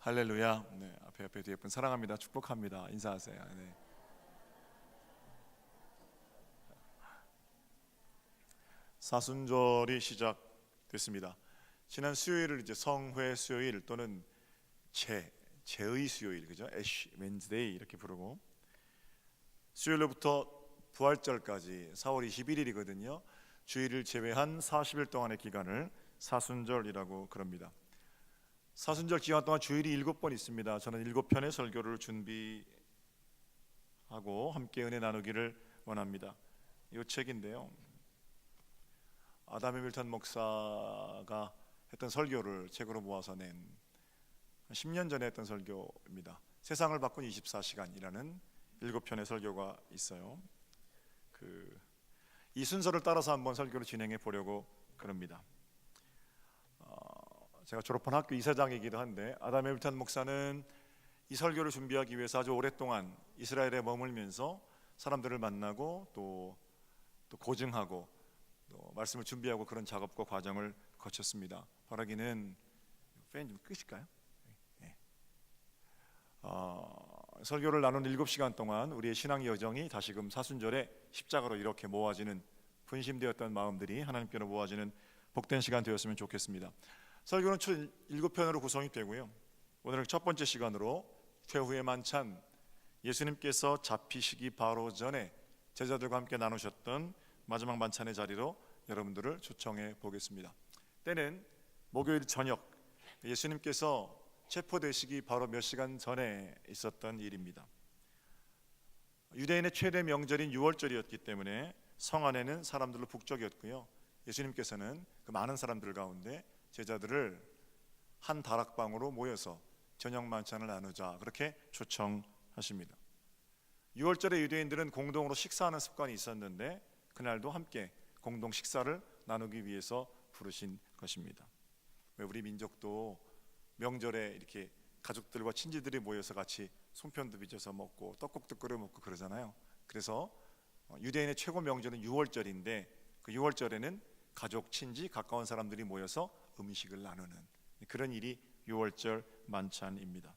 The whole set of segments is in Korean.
할렐루야. 네, 앞에 예쁜 사랑합니다. 축복합니다. 인사하세요. 네. 사순절이 시작됐습니다. 지난 수요일을 이제 성회 수요일 또는 제의 수요일, 그죠? 애쉬 웬즈데이 이렇게 부르고, 수요일로부터 부활절까지 4월 21일이거든요. 주일을 제외한 40일 동안의 기간을 사순절이라고 그럽니다. 사순절 기간 동안 주일이 7번 있습니다. 저는 7편의 설교를 준비하고 함께 은혜 나누기를 원합니다. 이 책인데요, 아담 해밀턴 목사가 했던 설교를 책으로 모아서 낸 10년 전에 했던 설교입니다. 세상을 바꾼 24시간이라는 7편의 설교가 있어요. 이 순서를 따라서 한번 설교를 진행해 보려고 그럽니다. 제가 졸업한 학교 이사장이기도 한데, 아담 해밀턴 목사는 이 설교를 준비하기 위해서 아주 오랫동안 이스라엘에 머물면서 사람들을 만나고 또 고증하고 또 말씀을 준비하고 그런 작업과 과정을 거쳤습니다. 바라기는 팬 좀 끄실까요? 네. 설교를 나눈 7시간 동안 우리의 신앙 여정이 다시금 사순절에 십자가로 이렇게 모아지는, 분심되었던 마음들이 하나님께로 모아지는 복된 시간 되었으면 좋겠습니다. 설교는 총 7편으로 구성이 되고요, 오늘 첫 번째 시간으로 최후의 만찬, 예수님께서 잡히시기 바로 전에 제자들과 함께 나누셨던 마지막 만찬의 자리로 여러분들을 초청해 보겠습니다. 때는 목요일 저녁, 예수님께서 체포되시기 바로 몇 시간 전에 있었던 일입니다. 유대인의 최대 명절인 유월절이었기 때문에 성 안에는 사람들로 북적였고요, 예수님께서는 그 많은 사람들 가운데 제자들을 한 다락방으로 모여서 저녁 만찬을 나누자 그렇게 초청하십니다. 유월절에 유대인들은 공동으로 식사하는 습관이 있었는데 그날도 함께 공동 식사를 나누기 위해서 부르신 것입니다. 왜 우리 민족도 명절에 이렇게 가족들과 친지들이 모여서 같이 송편도 빚어서 먹고 떡국도 끓여 먹고 그러잖아요. 그래서 유대인의 최고 명절은 유월절인데, 그 유월절에는 가족, 친지, 가까운 사람들이 모여서 음식을 나누는 그런 일이 유월절 만찬입니다.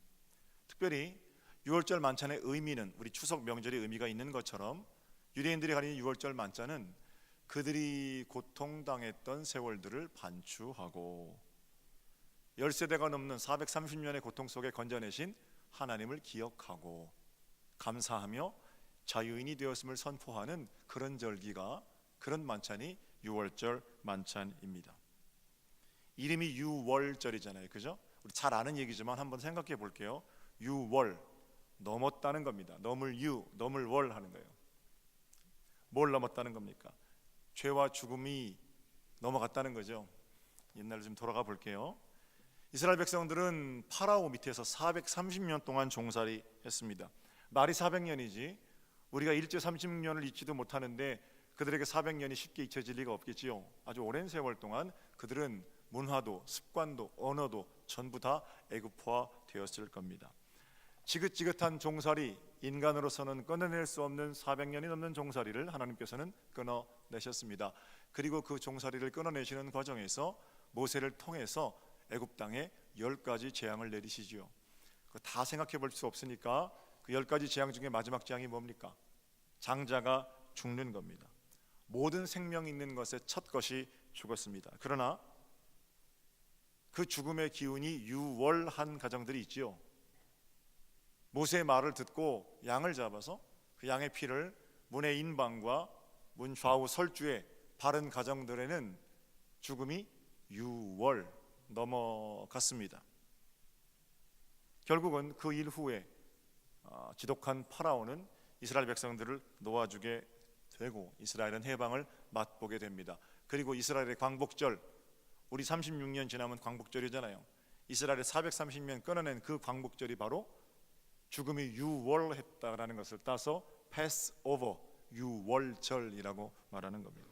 특별히 유월절 만찬의 의미는 우리 추석 명절의 의미가 있는 것처럼 유대인들이 가리는 유월절 만찬은 그들이 고통당했던 세월들을 반추하고 10세대가 넘는 430년의 고통 속에 건져내신 하나님을 기억하고 감사하며 자유인이 되었음을 선포하는 그런 절기가, 그런 만찬이 유월절 만찬입니다. 이름이 유월절이잖아요, 그죠? 우리 잘 아는 얘기지만 한번 생각해 볼게요. 유월, 넘었다는 겁니다. 넘을 월 하는 거예요. 뭘 넘었다는 겁니까? 죄와 죽음이 넘어갔다는 거죠. 옛날로 좀 돌아가 볼게요. 이스라엘 백성들은 파라오 밑에서 430년 동안 종살이 했습니다. 말이 400년이지 우리가 일제 36년을 잊지도 못하는데 그들에게 400년이 쉽게 잊혀질 리가 없겠지요. 아주 오랜 세월 동안 그들은 문화도 습관도 언어도 전부 다 애국화 되었을 겁니다. 지긋지긋한 종살이, 인간으로서는 끊어낼 수 없는 400년이 넘는 종살이를 하나님께서는 끊어내셨습니다. 그리고 그 종살이를 끊어내시는 과정에서 모세를 통해서 애굽 땅에 10가지 재앙을 내리시지요. 다 생각해 볼 수 없으니까 그 10가지 재앙 중에 마지막 재앙이 뭡니까? 장자가 죽는 겁니다. 모든 생명 있는 것의 첫 것이 죽었습니다. 그러나 그 죽음의 기운이 유월한 가정들이 있지요. 모세의 말을 듣고 양을 잡아서 그 양의 피를 문의 인방과 문 좌우 설주에 바른 가정들에는 죽음이 유월 넘어갔습니다. 결국은 그 일 후에 지독한 파라오는 이스라엘 백성들을 놓아주게 되고 이스라엘은 해방을 맛보게 됩니다. 그리고 이스라엘의 광복절, 우리 36년 지나면 광복절이잖아요. 이스라엘의 430년 끊어낸 그 광복절이 바로 죽음이 유월했다라는 것을 따서 패스오버, 유월절이라고 말하는 겁니다.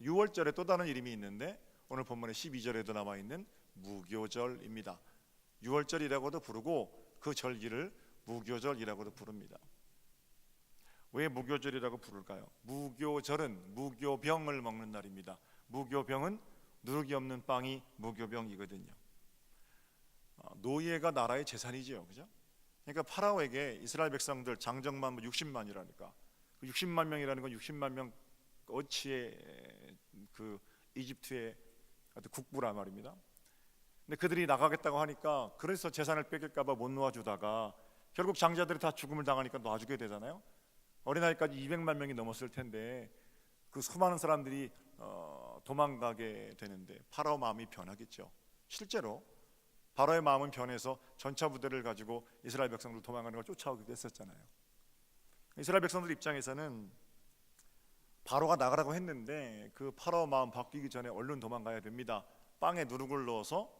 유월절에 또 다른 이름이 있는데 오늘 본문의 12절에도 나와 있는 무교절입니다. 유월절이라고도 부르고 그 절기를 무교절이라고도 부릅니다. 왜 무교절이라고 부를까요? 무교절은 무교병을 먹는 날입니다. 무교병은 누룩이 없는 빵이 무교병이거든요. 노예가 나라의 재산이지요, 그죠? 그러니까 파라오에게 이스라엘 백성들 장정만 60만이라니까, 그 60만 명이라는 건 60만 명 어치의 그 이집트의 국부란 말입니다. 근데 그들이 나가겠다고 하니까, 그래서 재산을 뺏길까봐 못 놓아주다가 결국 장자들이 다 죽음을 당하니까 놔주게 되잖아요. 어린아이까지 200만 명이 넘었을 텐데 그 수많은 사람들이 도망가게 되는데 파라오 마음이 변하겠죠. 실제로 파라오의 마음은 변해서 전차 부대를 가지고 이스라엘 백성들 도망가는 걸 쫓아오기도 했었잖아요. 이스라엘 백성들 입장에서는 바로가 나가라고 했는데 그 파라오 마음 바뀌기 전에 얼른 도망가야 됩니다. 빵에 누룩을 넣어서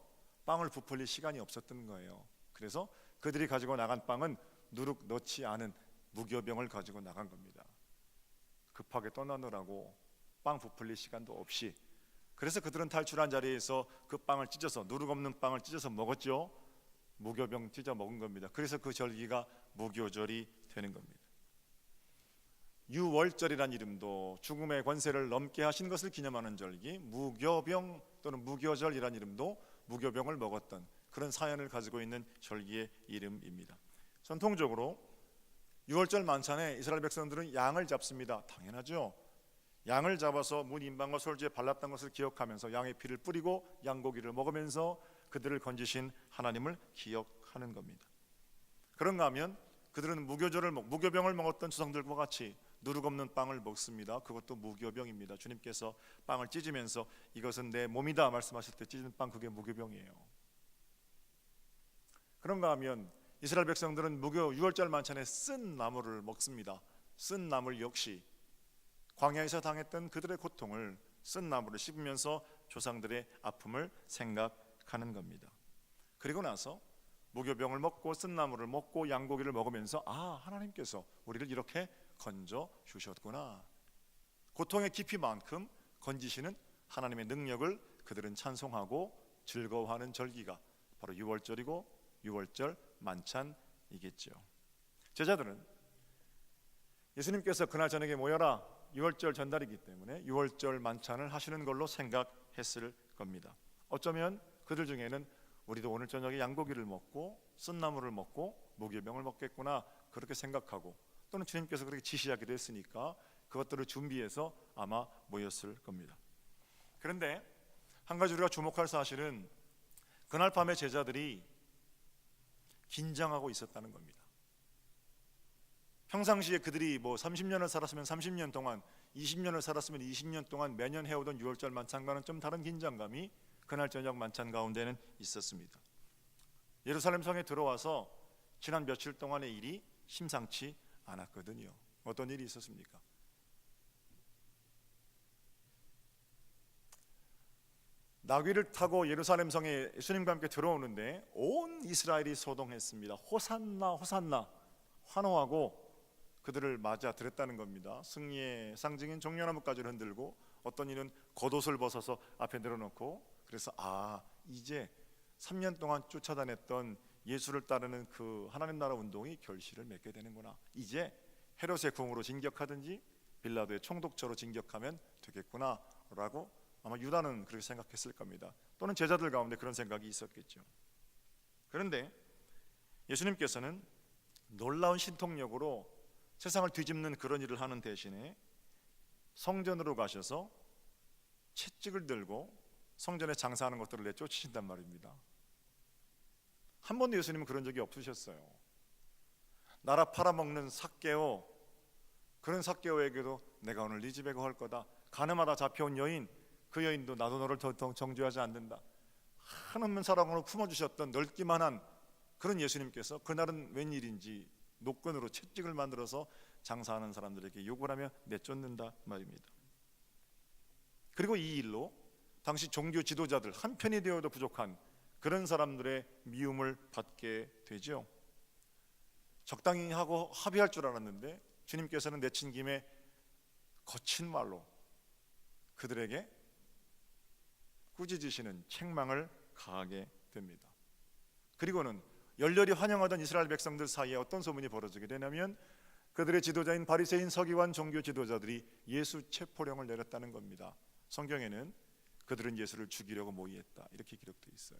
빵을 부풀릴 시간이 없었던 거예요. 그래서 그들이 가지고 나간 빵은 누룩 넣지 않은 무교병을 가지고 나간 겁니다. 급하게 떠나느라고 빵 부풀릴 시간도 없이. 그래서 그들은 탈출한 자리에서 그 빵을 찢어서, 누룩 없는 빵을 찢어서 먹었죠. 무교병 찢어 먹은 겁니다. 그래서 그 절기가 무교절이 되는 겁니다. 유월절이란 이름도 죽음의 권세를 넘게 하신 것을 기념하는 절기, 무교병 또는 무교절이란 이름도 무교병을 먹었던 그런 사연을 가지고 있는 절기의 이름입니다. 전통적으로 유월절 만찬에 이스라엘 백성들은 양을 잡습니다. 당연하죠. 양을 잡아서 문 인방과 솔지에 발랐던 것을 기억하면서 양의 피를 뿌리고 양고기를 먹으면서 그들을 건지신 하나님을 기억하는 겁니다. 그런가 하면 그들은 무교병을 먹었던 조상들과 같이 누룩 없는 빵을 먹습니다. 그것도 무교병입니다. 주님께서 빵을 찢으면서 이것은 내 몸이다 말씀하실 때 찢은 빵, 그게 무교병이에요. 그런가 하면 이스라엘 백성들은 유월절 만찬에 쓴 나물을 먹습니다. 쓴 나물 역시 광야에서 당했던 그들의 고통을, 쓴 나물을 씹으면서 조상들의 아픔을 생각하는 겁니다. 그리고 나서 무교병을 먹고 쓴 나물을 먹고 양고기를 먹으면서 하나님께서 우리를 이렇게 건져 주셨구나, 고통의 깊이만큼 건지시는 하나님의 능력을 그들은 찬송하고 즐거워하는 절기가 바로 유월절이고 유월절 만찬이겠죠. 제자들은 예수님께서 그날 저녁에 모여라, 유월절 전달이기 때문에 유월절 만찬을 하시는 걸로 생각했을 겁니다. 어쩌면 그들 중에는 우리도 오늘 저녁에 양고기를 먹고 쓴나물을 먹고 무교병을 먹겠구나, 그렇게 생각하고, 또는 주님께서 그렇게 지시하기도 했으니까 그것들을 준비해서 아마 모였을 겁니다. 그런데 한 가지 우리가 주목할 사실은 그날 밤에 제자들이 긴장하고 있었다는 겁니다. 평상시에 그들이 30년을 살았으면 30년 동안, 20년을 살았으면 20년 동안 매년 해오던 유월절 만찬과는 좀 다른 긴장감이 그날 저녁 만찬 가운데는 있었습니다. 예루살렘 성에 들어와서 지난 며칠 동안의 일이 심상치 않았거든요. 어떤 일이 있었습니까? 나귀를 타고 예루살렘 성에 예수님과 함께 들어오는데 온 이스라엘이 소동했습니다. 호산나 호산나 환호하고 그들을 맞아 들었다는 겁니다. 승리의 상징인 종려나무까지를 흔들고, 어떤 이는 겉옷을 벗어서 앞에 내려놓고, 그래서 이제 3년 동안 쫓아다녔던 예수를 따르는 그 하나님 나라 운동이 결실을 맺게 되는구나, 이제 헤롯의 궁으로 진격하든지 빌라도의 총독처로 진격하면 되겠구나 라고 아마 유다는 그렇게 생각했을 겁니다. 또는 제자들 가운데 그런 생각이 있었겠죠. 그런데 예수님께서는 놀라운 신통력으로 세상을 뒤집는 그런 일을 하는 대신에 성전으로 가셔서 채찍을 들고 성전에 장사하는 것들을 내쫓으신단 말입니다. 한 번도 예수님은 그런 적이 없으셨어요. 나라 팔아먹는 삭개오, 그런 삭개오에게도 내가 오늘 네 집에 거할 거다, 가늠하다 잡혀온 여인, 그 여인도 나도 너를 더 정죄하지 않는다, 한없는 사랑으로 품어주셨던 넓기만 한 그런 예수님께서 그날은 웬일인지 노끈으로 채찍을 만들어서 장사하는 사람들에게 욕을 하며 내쫓는다 말입니다. 그리고 이 일로 당시 종교 지도자들, 한편이 되어도 부족한 그런 사람들의 미움을 받게 되죠. 적당히 하고 합의할 줄 알았는데 주님께서는 내친 김에 거친 말로 그들에게 꾸짖으시는 책망을 가하게 됩니다. 그리고는 열렬히 환영하던 이스라엘 백성들 사이에 어떤 소문이 벌어지게 되냐면 그들의 지도자인 바리새인 서기관 종교 지도자들이 예수 체포령을 내렸다는 겁니다. 성경에는 그들은 예수를 죽이려고 모의했다, 이렇게 기록되어 있어요.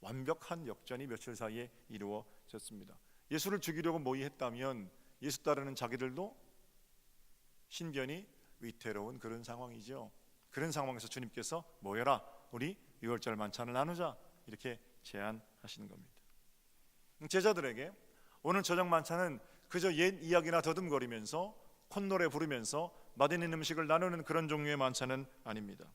완벽한 역전이 며칠 사이에 이루어졌습니다. 예수를 죽이려고 모의했다면 예수 따르는 자기들도 신변이 위태로운 그런 상황이죠. 그런 상황에서 주님께서 모여라, 우리 유월절 만찬을 나누자, 이렇게 제안하시는 겁니다. 제자들에게 오늘 저녁 만찬은 그저 옛 이야기나 더듬거리면서 콧노래 부르면서 맛있는 음식을 나누는 그런 종류의 만찬은 아닙니다.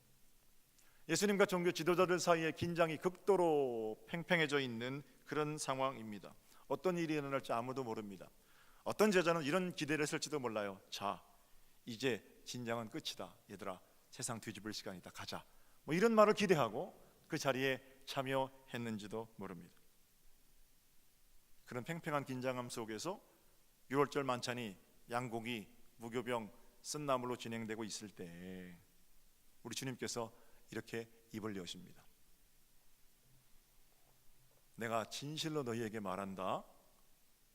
예수님과 종교 지도자들 사이에 긴장이 극도로 팽팽해져 있는 그런 상황입니다. 어떤 일이 일어날지 아무도 모릅니다. 어떤 제자는 이런 기대를 했을지도 몰라요. 자, 이제 진장은 끝이다. 얘들아, 세상 뒤집을 시간이다. 가자. 뭐 이런 말을 기대하고 그 자리에 참여했는지도 모릅니다. 그런 팽팽한 긴장감 속에서 유월절 만찬이 양고기, 무교병, 쓴 나물로 진행되고 있을 때 우리 주님께서 이렇게 입을 여십니다. 내가 진실로 너희에게 말한다.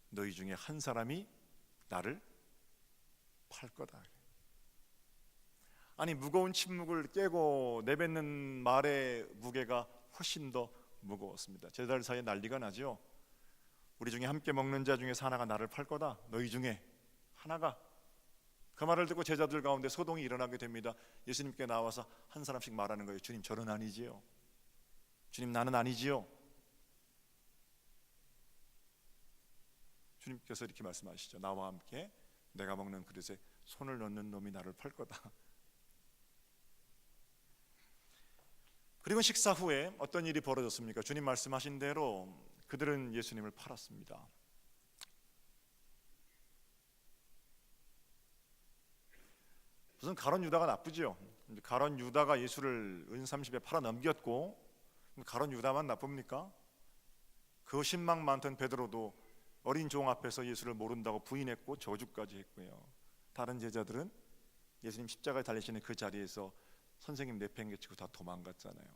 너희 중에 한 사람이 나를 팔 거다. 아니, 무거운 침묵을 깨고 내뱉는 말의 무게가 훨씬 더 무거웠습니다. 제자들 사이에 난리가 나죠. 우리 중에 함께 먹는 자 중에서 하나가 나를 팔 거다. 너희 중에 하나가. 그 말을 듣고 제자들 가운데 소동이 일어나게 됩니다. 예수님께 나와서 한 사람씩 말하는 거예요. 주님, 저는 아니지요. 주님, 나는 아니지요. 주님께서 이렇게 말씀하시죠. 나와 함께 내가 먹는 그릇에 손을 넣는 놈이 나를 팔 거다. 그리고 식사 후에 어떤 일이 벌어졌습니까? 주님 말씀하신 대로 그들은 예수님을 팔았습니다. 무슨 가룟 유다가 나쁘죠. 가룟 유다가 예수를 은30에 팔아 넘겼고, 가룟 유다만 나쁩니까? 그 신망 많던 베드로도 어린 종 앞에서 예수를 모른다고 부인했고 저주까지 했고요. 다른 제자들은 예수님 십자가에 달리시는 그 자리에서 선생님 내팽개치고 다 도망갔잖아요.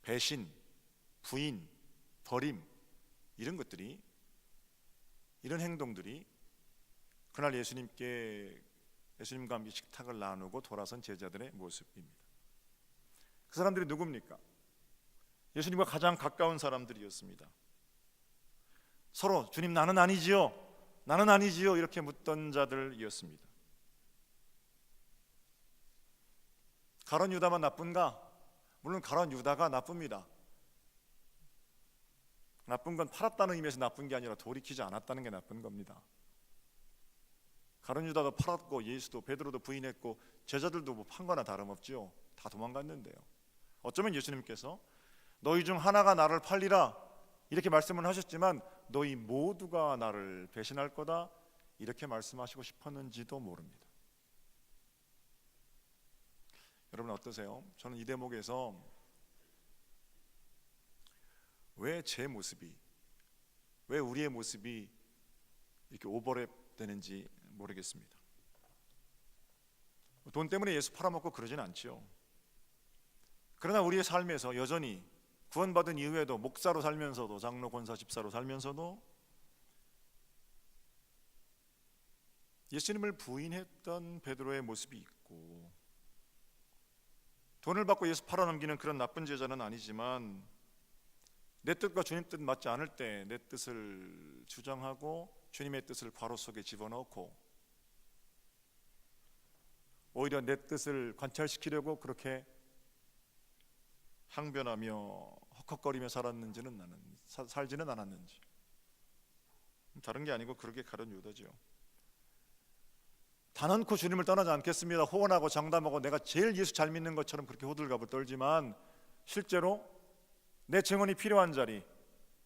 배신, 부인, 버림, 이런 것들이, 이런 행동들이 그날 예수님과 함께 식탁을 나누고 돌아선 제자들의 모습입니다. 그 사람들이 누굽니까? 예수님과 가장 가까운 사람들이었습니다. 서로 주님, 나는 아니지요, 나는 아니지요, 이렇게 묻던 자들이었습니다. 가룟 유다만 나쁜가? 물론 가룟 유다가 나쁩니다. 나쁜 건 팔았다는 의미에서 나쁜 게 아니라 돌이키지 않았다는 게 나쁜 겁니다. 가룟 유다도 팔았고 예수도 베드로도 부인했고 제자들도 뭐 판 거나 다름없지요. 다 도망갔는데요. 어쩌면 예수님께서 너희 중 하나가 나를 팔리라 이렇게 말씀을 하셨지만 너희 모두가 나를 배신할 거다 이렇게 말씀하시고 싶었는지도 모릅니다. 여러분 어떠세요? 저는 이 대목에서 왜 제 모습이, 왜 우리의 모습이 이렇게 오버랩 되는지 모르겠습니다. 돈 때문에 예수 팔아먹고 그러진 않지요. 그러나 우리의 삶에서 여전히 구원받은 이후에도 목사로 살면서도, 장로, 권사, 집사로 살면서도 예수님을 부인했던 베드로의 모습이 있고, 돈을 받고 예수 팔아넘기는 그런 나쁜 제자는 아니지만 내 뜻과 주님 뜻 맞지 않을 때 내 뜻을 주장하고 주님의 뜻을 괄호 속에 집어넣고 오히려 내 뜻을 관찰시키려고 그렇게 항변하며 헉헉거리며 살지는 않았는지, 다른 게 아니고 그렇게 가룟 유다지요. 단언코 주님을 떠나지 않겠습니다. 호언하고 장담하고 내가 제일 예수 잘 믿는 것처럼 그렇게 호들갑을 떨지만 실제로 내 증언이 필요한 자리,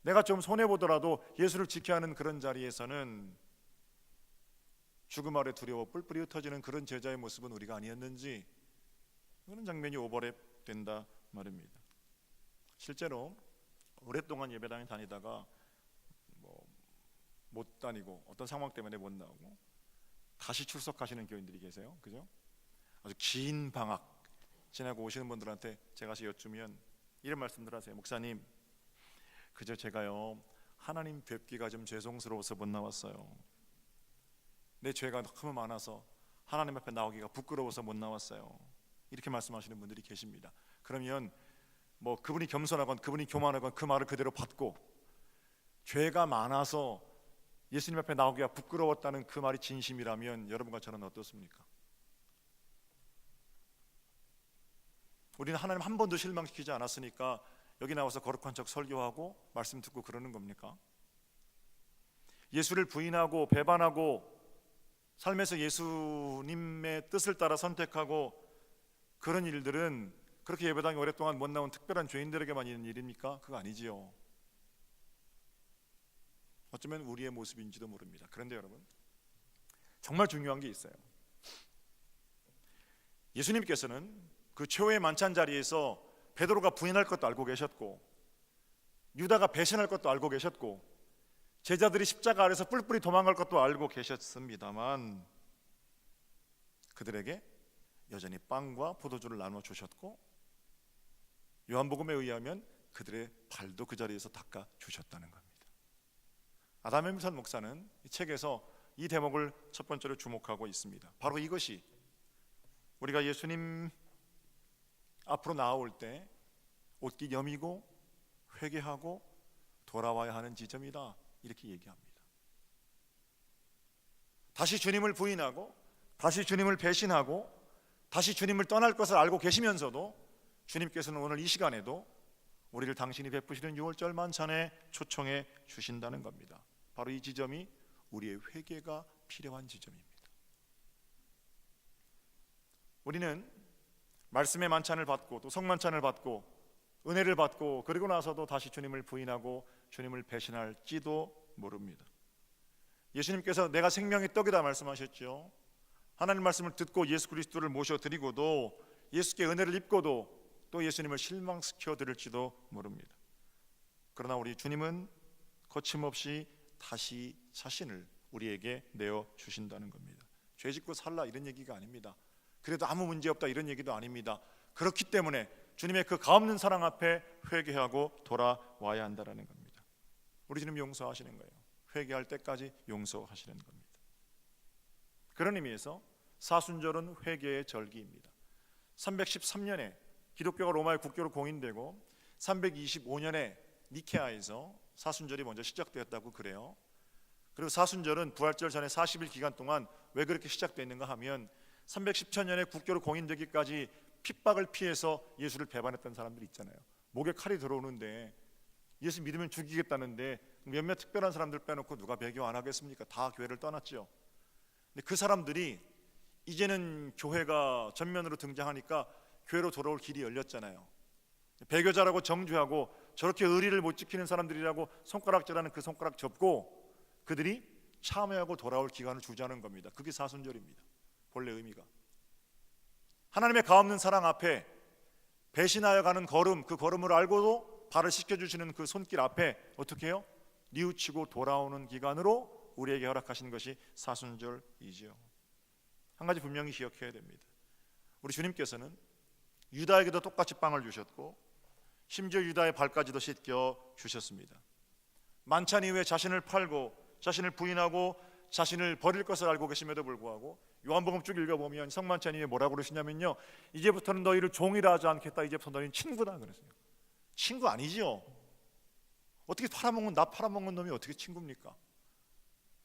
내가 좀 손해보더라도 예수를 지켜야 하는 그런 자리에서는 죽음 아래 두려워 뿔뿔이 흩어지는 그런 제자의 모습은 우리가 아니었는지, 그런 장면이 오버랩 된다 말입니다. 실제로 오랫동안 예배당에 다니다가 못 다니고 어떤 상황 때문에 못 나오고 다시 출석하시는 교인들이 계세요. 그죠? 아주 긴 방학 지나고 오시는 분들한테 제가 여쭈면 이런 말씀들 하세요. 목사님, 그저 제가요 하나님 뵙기가 좀 죄송스러워서 못 나왔어요. 내 죄가 너무 많아서 하나님 앞에 나오기가 부끄러워서 못 나왔어요. 이렇게 말씀하시는 분들이 계십니다. 그러면 뭐 그분이 겸손하건 그분이 교만하건 그 말을 그대로 받고 죄가 많아서 예수님 앞에 나오기가 부끄러웠다는 그 말이 진심이라면 여러분과 저는 어떻습니까? 우리는 하나님 한 번도 실망시키지 않았으니까 여기 나와서 거룩한 척 설교하고 말씀 듣고 그러는 겁니까? 예수를 부인하고 배반하고 삶에서 예수님의 뜻을 따라 선택하고 그런 일들은 그렇게 예배당에 오랫동안 못 나온 특별한 죄인들에게만 있는 일입니까? 그거 아니지요. 어쩌면 우리의 모습인지도 모릅니다. 그런데 여러분, 정말 중요한 게 있어요. 예수님께서는 그 최후의 만찬 자리에서 베드로가 부인할 것도 알고 계셨고 유다가 배신할 것도 알고 계셨고 제자들이 십자가 아래서 뿔뿔이 도망갈 것도 알고 계셨습니다만 그들에게 여전히 빵과 포도주를 나눠 주셨고 요한복음에 의하면 그들의 발도 그 자리에서 닦아 주셨다는 겁니다. 아담 햄선 목사는 이 책에서 이 대목을 첫 번째로 주목하고 있습니다. 바로 이것이 우리가 예수님 앞으로 나아올 때 옷깃 여미고 회개하고 돌아와야 하는 지점이다, 이렇게 얘기합니다. 다시 주님을 부인하고 다시 주님을 배신하고 다시 주님을 떠날 것을 알고 계시면서도 주님께서는 오늘 이 시간에도 우리를 당신이 베푸시는 유월절 만찬에 초청해 주신다는 겁니다. 바로 이 지점이 우리의 회개가 필요한 지점입니다. 우리는 말씀의 만찬을 받고 또 성만찬을 받고 은혜를 받고 그리고 나서도 다시 주님을 부인하고 주님을 배신할지도 모릅니다. 예수님께서 내가 생명의 떡이다 말씀하셨죠. 하나님 말씀을 듣고 예수 그리스도를 모셔드리고도 예수께 은혜를 입고도 또 예수님을 실망시켜 드릴지도 모릅니다. 그러나 우리 주님은 거침없이 다시 자신을 우리에게 내어 주신다는 겁니다. 죄 짓고 살라 이런 얘기가 아닙니다. 그래도 아무 문제 없다 이런 얘기도 아닙니다. 그렇기 때문에 주님의 그 가없는 사랑 앞에 회개하고 돌아와야 한다는 겁니다. 우리 주님 용서하시는 거예요. 회개할 때까지 용서하시는 겁니다. 그런 의미에서 사순절은 회개의 절기입니다. 313년에 기독교가 로마의 국교로 공인되고 325년에 니케아에서 사순절이 먼저 시작되었다고 그래요. 그리고 사순절은 부활절 전에 40일 기간 동안 왜 그렇게 시작됐는가 하면 310년에 국교로 공인되기까지 핍박을 피해서 예수를 배반했던 사람들이 있잖아요. 목에 칼이 들어오는데 예수 믿으면 죽이겠다는데 몇몇 특별한 사람들 빼놓고 누가 배교 안 하겠습니까? 다 교회를 떠났죠. 근데 그 사람들이 이제는 교회가 전면으로 등장하니까 교회로 돌아올 길이 열렸잖아요. 배교자라고 정죄하고 저렇게 의리를 못 지키는 사람들이라고 손가락질하는 그 손가락 접고 그들이 참회하고 돌아올 기간을 주자는 겁니다. 그게 사순절입니다. 본래 의미가 하나님의 가없는 사랑 앞에 배신하여 가는 걸음, 그 걸음을 알고도 발을 씻겨주시는 그 손길 앞에 어떻게 해요? 뉘우치고 돌아오는 기간으로 우리에게 허락하신 것이 사순절이지요. 한 가지 분명히 기억해야 됩니다. 우리 주님께서는 유다에게도 똑같이 빵을 주셨고 심지어 유다의 발까지도 씻겨 주셨습니다. 만찬 이후에 자신을 팔고 자신을 부인하고 자신을 버릴 것을 알고 계심에도 불구하고 요한복음 쭉 읽어보면 성만찬 이후에 뭐라고 그러시냐면요, 이제부터는 너희를 종이라 하지 않겠다, 이제부터 너희는 친구다 그랬어요. 친구 아니지요. 어떻게 나 팔아먹는 놈이 어떻게 친구입니까?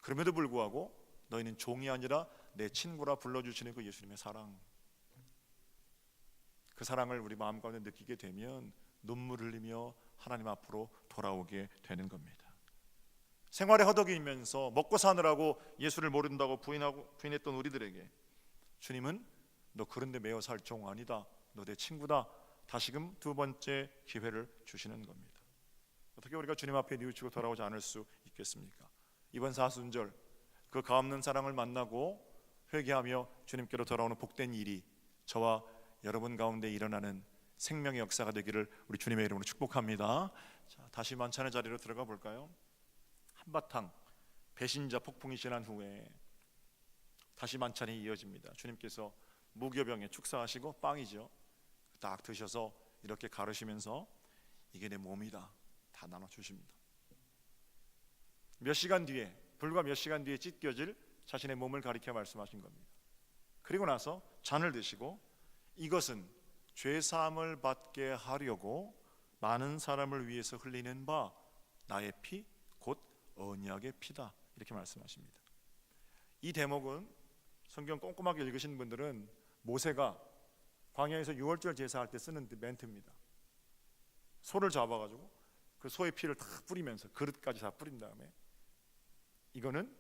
그럼에도 불구하고 너희는 종이 아니라 내 친구라 불러주시는 그 예수님의 사랑, 그 사랑을 우리 마음 가운데 느끼게 되면 눈물 흘리며 하나님 앞으로 돌아오게 되는 겁니다. 생활에 허덕이면서 먹고 사느라고 예수를 모른다고 부인했던 우리들에게 주님은 너 그런데 매어 살 종 아니다, 너 내 친구다, 다시금 두 번째 기회를 주시는 겁니다. 어떻게 우리가 주님 앞에 뉘우치고 돌아오지 않을 수 있겠습니까? 이번 사순절 그 가없는 사랑을 만나고 회개하며 주님께로 돌아오는 복된 일이 저와 여러분 가운데 일어나는 생명의 역사가 되기를 우리 주님의 이름으로 축복합니다. 자, 다시 만찬의 자리로 들어가 볼까요? 한바탕 배신자 폭풍이 지난 후에 다시 만찬이 이어집니다. 주님께서 무교병에 축사하시고 빵이죠, 딱 드셔서 이렇게 가르시면서 이게 내 몸이다 다 나눠주십니다. 불과 몇 시간 뒤에 찢겨질 자신의 몸을 가리켜 말씀하신 겁니다. 그리고 나서 잔을 드시고 이것은 죄사함을 받게 하려고 많은 사람을 위해서 흘리는 바 나의 피 곧 언약의 피다, 이렇게 말씀하십니다. 이 대목은 성경 꼼꼼하게 읽으신 분들은 모세가 광야에서 유월절 제사할 때 쓰는 멘트입니다. 소를 잡아가지고 그 소의 피를 다 뿌리면서 그릇까지 다 뿌린 다음에 이거는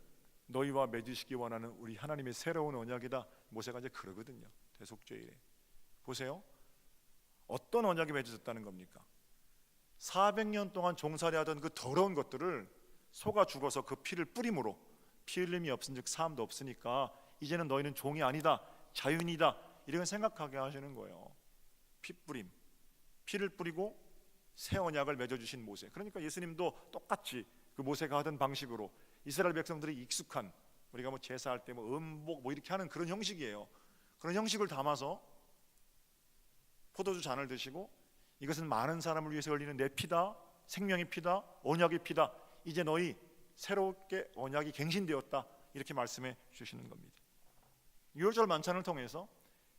너희와 맺으시기 원하는 우리 하나님의 새로운 언약이다, 모세가 이제 그러거든요. 대속죄일에 보세요. 어떤 언약이 맺어졌다는 겁니까? 400년 동안 종살이 하던 그 더러운 것들을 소가 죽어서 그 피를 뿌림으로 피 흘림이 없은즉 사함도 없으니까 이제는 너희는 종이 아니다, 자유인이다, 이런 생각하게 하시는 거예요. 피 뿌림, 피를 뿌리고 새 언약을 맺어주신 모세. 그러니까 예수님도 똑같이 그 모세가 하던 방식으로 이스라엘 백성들이 익숙한, 우리가 뭐 제사할 때 뭐 음복 뭐 이렇게 하는 그런 형식이에요. 그런 형식을 담아서 포도주 잔을 드시고 이것은 많은 사람을 위해서 흘리는 내 피다, 생명의 피다, 언약의 피다, 이제 너희 새롭게 언약이 갱신되었다, 이렇게 말씀해 주시는 겁니다. 유월절 만찬을 통해서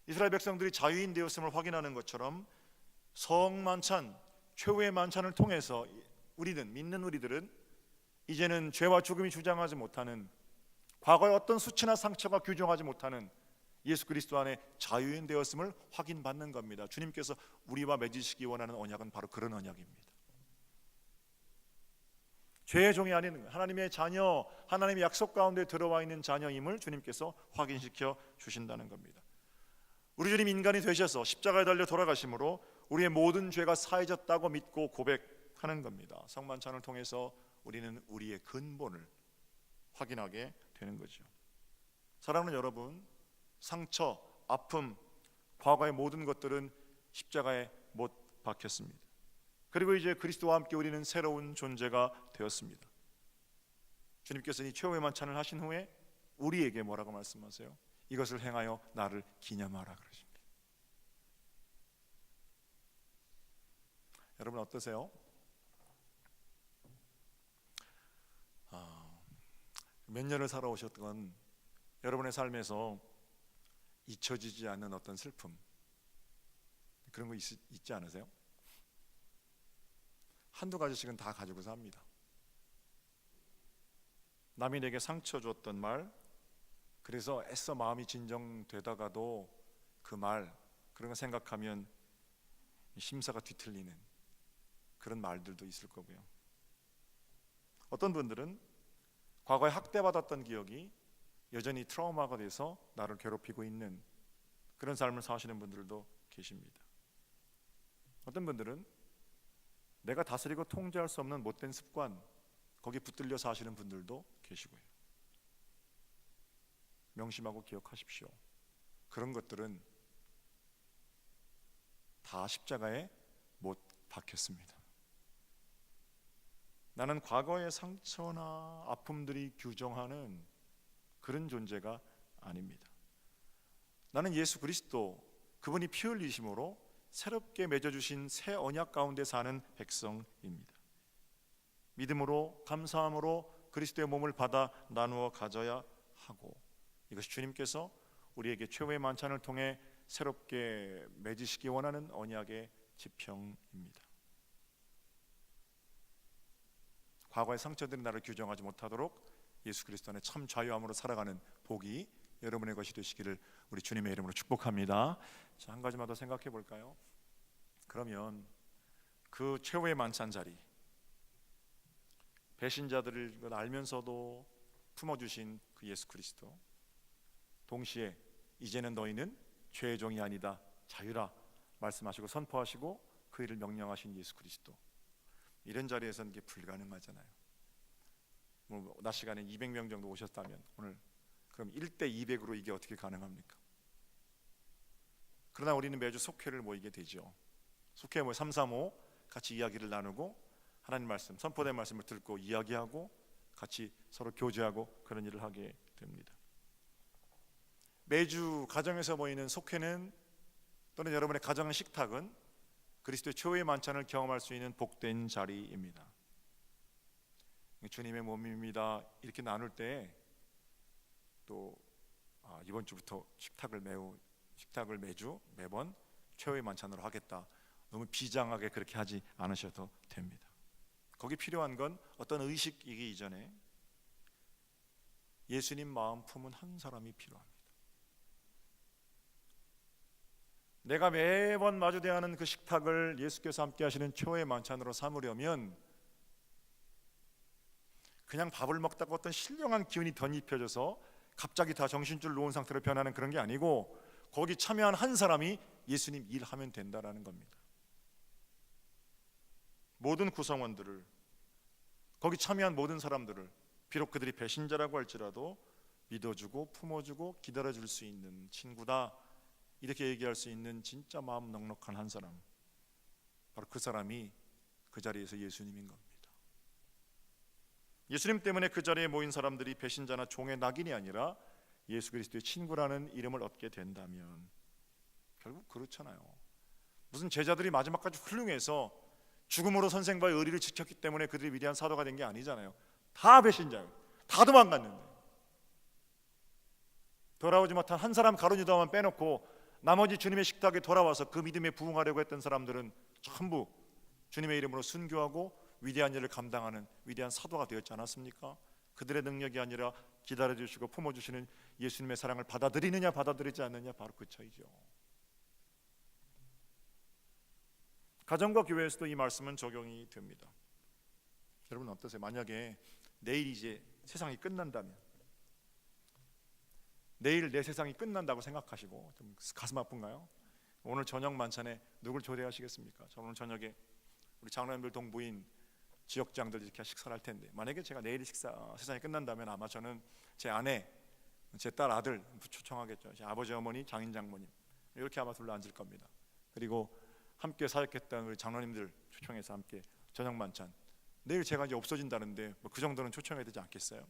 이스라엘 백성들이 자유인 되었음을 확인하는 것처럼 성만찬, 최후의 만찬을 통해서 우리는, 믿는 우리들은 이제는 죄와 죽음이 주장하지 못하는, 과거의 어떤 수치나 상처가 규정하지 못하는 예수 그리스도 안에 자유인 되었음을 확인받는 겁니다. 주님께서 우리와 맺으시기 원하는 언약은 바로 그런 언약입니다. 죄의 종이 아닌 하나님의 자녀, 하나님의 약속 가운데 들어와 있는 자녀임을 주님께서 확인시켜 주신다는 겁니다. 우리 주님 인간이 되셔서 십자가에 달려 돌아가심으로 우리의 모든 죄가 사해졌다고 믿고 고백하는 겁니다. 성만찬을 통해서 우리는 우리의 근본을 확인하게 되는 거죠. 사랑하는 여러분, 상처, 아픔, 과거의 모든 것들은 십자가에 못 박혔습니다. 그리고 이제 그리스도와 함께 우리는 새로운 존재가 되었습니다. 주님께서 이 최후의 만찬을 하신 후에 우리에게 뭐라고 말씀하세요? 이것을 행하여 나를 기념하라 그러십니다. 여러분 어떠세요? 몇 년을 살아오셨던 여러분의 삶에서 잊혀지지 않는 어떤 슬픔, 그런 거 있지 않으세요? 한두 가지씩은 다 가지고 삽니다. 남이 내게 상처 줬던 말, 그래서 애써 마음이 진정되다가도 그 말, 그런 거 생각하면 심사가 뒤틀리는 그런 말들도 있을 거고요. 어떤 분들은 과거에 학대받았던 기억이 여전히 트라우마가 돼서 나를 괴롭히고 있는 그런 삶을 사시는 분들도 계십니다. 어떤 분들은 내가 다스리고 통제할 수 없는 못된 습관, 거기 붙들려 사시는 분들도 계시고요. 명심하고 기억하십시오. 그런 것들은 다 십자가에 못 박혔습니다. 나는 과거의 상처나 아픔들이 규정하는 그런 존재가 아닙니다. 나는 예수 그리스도, 그분이 피 흘리심으로 새롭게 맺어주신 새 언약 가운데 사는 백성입니다. 믿음으로, 감사함으로 그리스도의 몸을 받아 나누어 가져야 하고, 이것이 주님께서 우리에게 최후의 만찬을 통해 새롭게 맺으시기 원하는 언약의 지평입니다. 과거의 상처들이 나를 규정하지 못하도록 예수 그리스도 안에 참 자유함으로 살아가는 복이 여러분의 것이 되시기를 우리 주님의 이름으로 축복합니다. 자, 한 가지만 더 생각해 볼까요? 그러면 그 최후의 만찬 자리, 배신자들을 알면서도 품어주신 그 예수 그리스도, 동시에 이제는 너희는 죄의 종이 아니다, 자유라 말씀하시고 선포하시고 그 일을 명령하신 예수 그리스도, 이런 자리에서는 이게 불가능하잖아요. 뭐 낮 시간에 200명 정도 오셨다면 오늘 그럼 1대 200으로 이게 어떻게 가능합니까? 그러나 우리는 매주 속회를 모이게 되죠. 속회 모여 335 같이 이야기를 나누고 하나님 말씀, 선포된 말씀을 듣고 이야기하고 같이 서로 교제하고 그런 일을 하게 됩니다. 매주 가정에서 모이는 속회는, 또는 여러분의 가정의 식탁은 그리스도의 최후의 만찬을 경험할 수 있는 복된 자리입니다. 주님의 몸입니다 이렇게 나눌 때 또 이번 주부터 식탁을 매주 매번 최후의 만찬으로 하겠다, 너무 비장하게 그렇게 하지 않으셔도 됩니다. 거기 필요한 건 어떤 의식이기 이전에 예수님 마음 품은 한 사람이 필요합니다. 내가 매번 마주대야 하는 그 식탁을 예수께서 함께 하시는 최후의 만찬으로 삼으려면 그냥 밥을 먹다가 어떤 신령한 기운이 덧입혀져서 갑자기 다 정신줄 놓은 상태로 변하는 그런 게 아니고 거기 참여한 한 사람이 예수님 일하면 된다라는 겁니다. 모든 구성원들을, 거기 참여한 모든 사람들을, 비록 그들이 배신자라고 할지라도 믿어주고 품어주고 기다려줄 수 있는 친구다, 이렇게 얘기할 수 있는 진짜 마음 넉넉한 한 사람, 바로 그 사람이 그 자리에서 예수님인 겁니다. 예수님 때문에 그 자리에 모인 사람들이 배신자나 종의 낙인이 아니라 예수 그리스도의 친구라는 이름을 얻게 된다면 결국 그렇잖아요. 무슨 제자들이 마지막까지 훌륭해서 죽음으로 선생과의 의리를 지켰기 때문에 그들이 위대한 사도가 된 게 아니잖아요. 다 배신자예요. 다 도망갔는데 돌아오지 못한 한 사람 가룟 유다만 빼놓고 나머지 주님의 식탁에 돌아와서 그 믿음에 부응하려고 했던 사람들은 전부 주님의 이름으로 순교하고 위대한 일을 감당하는 위대한 사도가 되었지 않았습니까? 그들의 능력이 아니라 기다려주시고 품어주시는 예수님의 사랑을 받아들이느냐 받아들이지 않느냐, 바로 그 차이죠. 가정과 교회에서도 이 말씀은 적용이 됩니다. 여러분 어떠세요? 만약에 내일 이제 세상이 끝난다면, 내일 내 세상이 끝난다고 생각하시고 좀 가슴 아픈가요? 오늘 저녁 만찬에 누굴 초대하시겠습니까? 저 오늘 저녁에 우리 장로님들 동부인 지역장들 이렇게 식사를 할 텐데, 만약에 제가 내일 세상이 끝난다면 아마 저는 제 아내, 제 딸, 아들 초청하겠죠. 제 아버지, 어머니, 장인, 장모님 이렇게 아마 둘러 앉을 겁니다. 그리고 함께 사역했던 우리 장로님들 초청해서 함께 저녁 만찬, 내일 제가 이제 없어진다는데 뭐 그 정도는 초청해야 되지 않겠어요?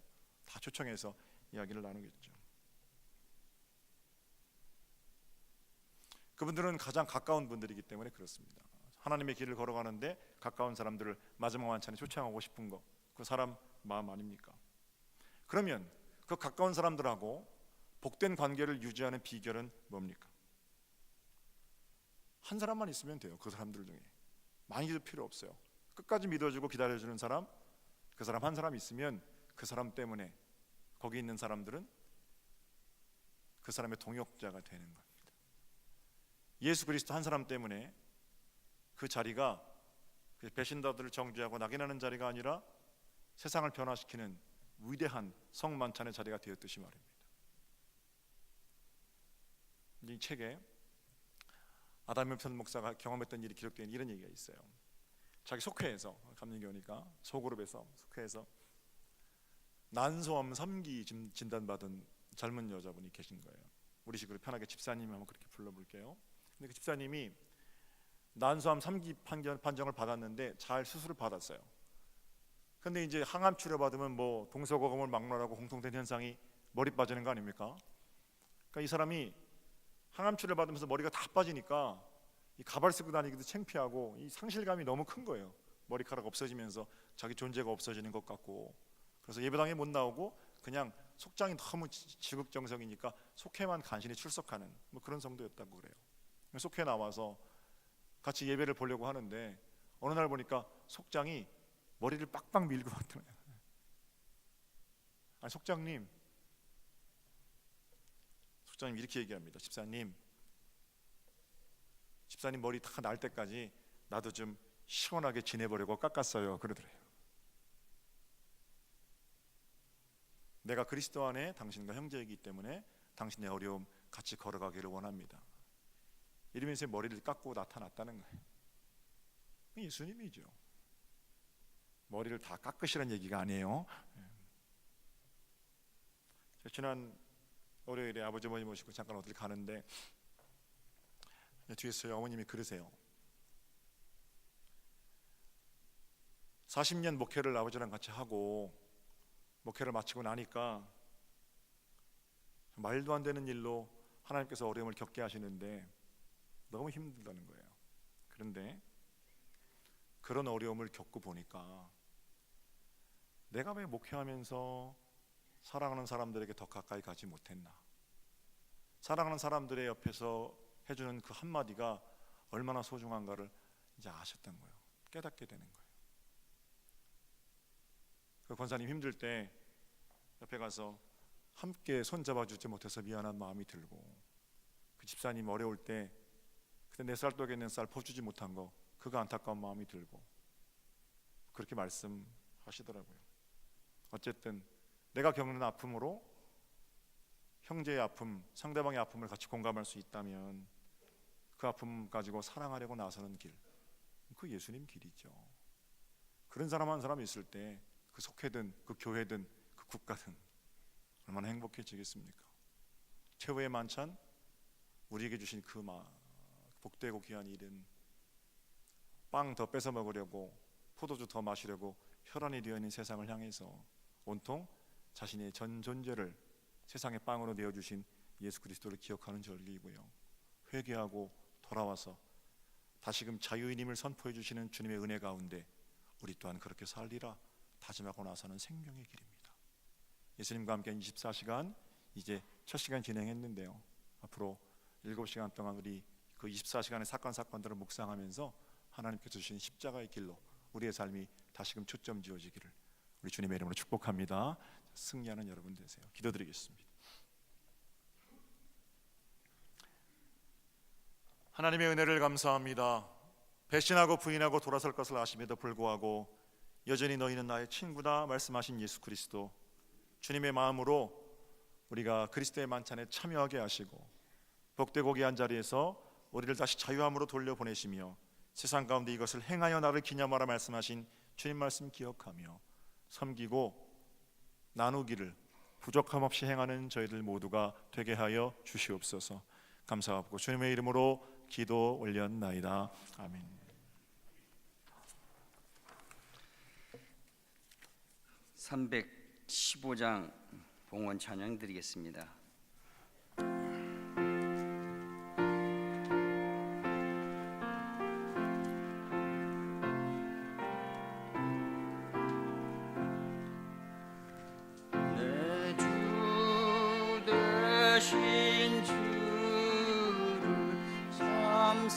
다 초청해서 이야기를 나누겠죠. 그분들은 가장 가까운 분들이기 때문에 그렇습니다. 하나님의 길을 걸어가는데 가까운 사람들을 마지막 만찬에 초청하고 싶은 거, 그 사람 마음 아닙니까? 그러면 그 가까운 사람들하고 복된 관계를 유지하는 비결은 뭡니까? 한 사람만 있으면 돼요. 그 사람들 중에 많이도 필요 없어요. 끝까지 믿어주고 기다려주는 사람, 그 사람 한 사람 있으면 그 사람 때문에 거기 있는 사람들은 그 사람의 동역자가 되는 겁니다. 예수 그리스도 한 사람 때문에 그 자리가 배신자들을 정죄하고 낙인하는 자리가 아니라 세상을 변화시키는 위대한 성만찬의 자리가 되었듯이 말입니다. 이 책에 아담 웹슨 목사가 경험했던 일이 기록된 이런 얘기가 있어요. 자기 속회에서, 감리교니까 소그룹에서 속회에서 난소암 3기 진단받은 젊은 여자분이 계신 거예요. 우리 식으로 편하게 집사님 한번 그렇게 불러볼게요. 근데 그 집사님이 난소암 3기 판정을 받았는데 잘 수술을 받았어요. 근데 이제 항암 치료 받으면 뭐 동서고금을 막론하고 공통된 현상이 머리 빠지는 거 아닙니까? 그러니까 이 사람이 항암 치료를 받으면서 머리가 다 빠지니까 이 가발 쓰고 다니기도 창피하고 이 상실감이 너무 큰 거예요. 머리카락 없어지면서 자기 존재가 없어지는 것 같고, 그래서 예배당에 못 나오고 그냥 속장이 너무 지극정성이니까 속회만 간신히 출석하는 뭐 그런 성도였다고 그래요. 속회 나와서 같이 예배를 보려고 하는데 어느 날 보니까 속장이 머리를 빡빡 밀고 왔더라고요. 아니 속장님 이렇게 얘기합니다. 집사님 머리 다 날 때까지 나도 좀 시원하게 지내보려고 깎았어요. 그러더래요. 내가 그리스도 안에 당신과 형제이기 때문에 당신의 어려움 같이 걸어가기를 원합니다. 이러면서 머리를 깎고 나타났다는 거예요. 예수님이죠. 머리를 다 깎으시라는 얘기가 아니에요. 지난 월요일에 아버지 어머니 모시고 잠깐 어딜 가는데 뒤에서 저희 어머님이 그러세요. 40년 목회를 아버지랑 같이 하고 목회를 마치고 나니까 말도 안 되는 일로 하나님께서 어려움을 겪게 하시는데 너무 힘들다는 거예요. 그런데 그런 어려움을 겪고 보니까 내가 왜 목회하면서 사랑하는 사람들에게 더 가까이 가지 못했나, 사랑하는 사람들의 옆에서 해주는 그 한마디가 얼마나 소중한가를 이제 아셨던 거예요. 깨닫게 되는 거예요. 그 권사님 힘들 때 옆에 가서 함께 손잡아 주지 못해서 미안한 마음이 들고, 그 집사님 어려울 때 그때 내 쌀떡에 있는 쌀 퍼주지 못한 거, 그거 안타까운 마음이 들고, 그렇게 말씀하시더라고요. 어쨌든 내가 겪는 아픔으로 형제의 아픔, 상대방의 아픔을 같이 공감할 수 있다면 그 아픔 가지고 사랑하려고 나서는 길, 그 예수님 길이죠. 그런 사람 한 사람 있을 때 그 속회든 그 교회든 그 국가든 얼마나 행복해지겠습니까? 최후의 만찬, 우리에게 주신 그 복되고 귀한 일은 빵 더 뺏어 먹으려고, 포도주 더 마시려고 혈안이 되어 있는 세상을 향해서 온통 자신의 전 존재를 세상의 빵으로 내어주신 예수 그리스도를 기억하는 절기이고요, 회개하고 돌아와서 다시금 자유인임을 선포해 주시는 주님의 은혜 가운데 우리 또한 그렇게 살리라 다짐하고 나서는 생명의 길입니다. 예수님과 함께 24시간 이제 첫 시간 진행했는데요, 앞으로 7시간 동안 우리 그 24시간의 사건들을 묵상하면서 하나님께서 주신 십자가의 길로 우리의 삶이 다시금 초점 지어지기를 우리 주님의 이름으로 축복합니다. 승리하는 여러분 되세요. 기도드리겠습니다. 하나님의 은혜를 감사합니다. 배신하고 부인하고 돌아설 것을 아심에도 불구하고 여전히 너희는 나의 친구다 말씀하신 예수 그리스도, 주님의 마음으로 우리가 그리스도의 만찬에 참여하게 하시고 복되고 귀한 자리에서 우리를 다시 자유함으로 돌려보내시며 세상 가운데 이것을 행하여 나를 기념하라 말씀하신 주님 말씀 기억하며 섬기고 나누기를 부족함 없이 행하는 저희들 모두가 되게 하여 주시옵소서. 감사하고 주님의 이름으로 기도 올렸나이다. 아멘. 315장 봉헌 찬양 드리겠습니다. 내 주 되신 주를 참